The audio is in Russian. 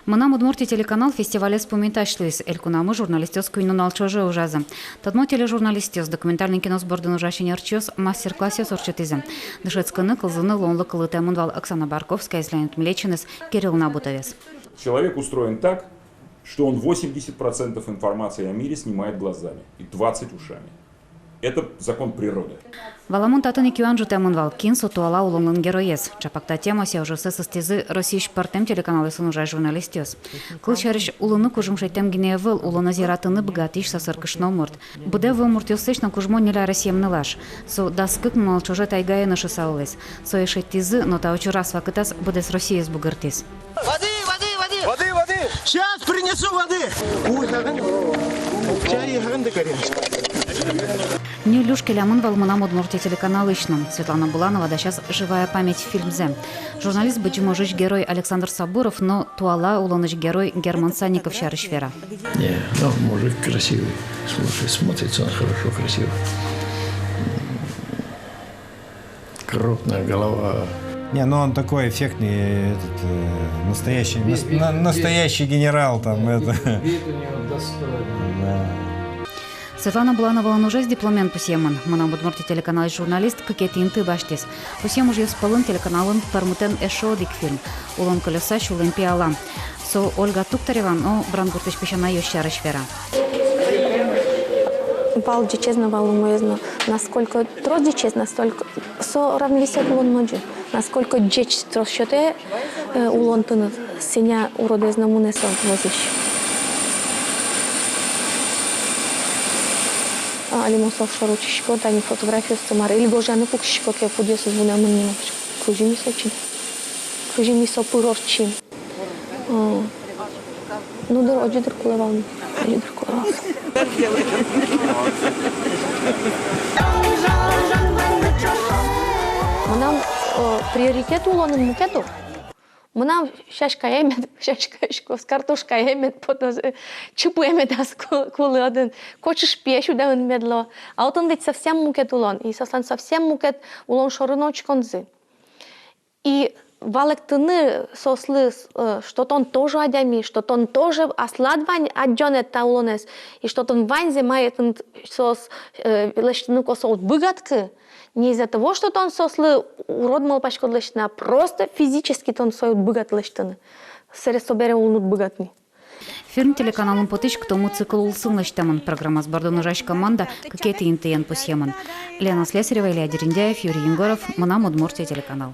Мынам Удмуртия телеканал фестивале «Споминташлис» элькунамы журналистёс күйнун алчожы ужазы. Тадмо тележурналистёс документальный кино сбордын ужащин арчёс мастер-классёс урчатызы. Дышецканы кылзыны лонлы кылы тэмунвал Оксана Барковская излянет млеченес Кирилл Набутовец. Человек устроен так, что он 80% информации о мире снимает глазами и 20% ушами. Это закон природы. Валамун татыны кюанжу тэмунвал кинсу туала улунлын героес. Чапакта тема уже сыстызы Российш партем телеканалы сынужай журналистёс. Кылчарыш улыны кужумшай тем гиневыл улыны зиратыны богатиш сасыркышно мурт. Буде вы муртёсыш на кужмо неля Россиемнылаш. Со даскык малчуже тайгая наши саулес. Со ешеттизы, но та очурас вакытас буде с Россией с бугыртис. Воды! Сейчас принесу воды! Не люшки лямын валмынам Удмуртия телеканал ишным. Светлана Буланова да сейчас живая память в фильмзе. Журналист бычможич герой Александр Сабуров, но туала улоныч герой Герман Санников Шарышвера. Не, ну мужик красивый. Слушай, смотрится он хорошо, красиво. Крупная голова. Не, ну он такой эффектный, настоящий генерал там. Это. Вид у него достойный. Да. Светлана Буланова он уже с дипломен пусеман. Мынам Удмуртия телеканал журналист какетинты баштис. Пусем уже с полын телеканалын пармутен эшодик фильм. Улон колеса шулын пиала. Со Ольга Туктарева, но брангуртыш пешана Шарышвера. Вал дичезна валумезна. Насколько трос дичез, настолько со равновесет улон ноджи. Насколько дичь трос счете улон тынет. Сеня уродезна мунеса возиш. Алимосов шаручишко, да не фотографию сцемара. Или гожаны пукшишко, ке пудесу звуня мынина. Кружи ми сочин. Кружи ми со пурорчин. Ну да, оджидр кулевал. Оджидр кулевал. Мынам приоритет улонын мукету. Мынам шашка емет, шашка с картошкой емет, потом чипу емет аз кулы один. Кочеш пешу да он медло. А вот он ведь совсем мукет улон. И сослан совсем мукет улон шорыноч конзы. И валектыны сослы, что-то он тоже адями, что-то он тоже асладвань аджонет та улонес. И что-то он вань земает сос лештыны косо быгатки. Не из-за того, что он сослы урод мал пашкодлешна, просто физически он свой быгатлештыны. Сере собере улнут быгатни. Фильм телеканалын потыш к тому цикл улсынлыштамын. Программа сбордын ужаш команда какеты интыян пусеман. Лена Слесарева, Илья Дериндяев, Юрий Егоров, Мынам Удмуртия телеканал.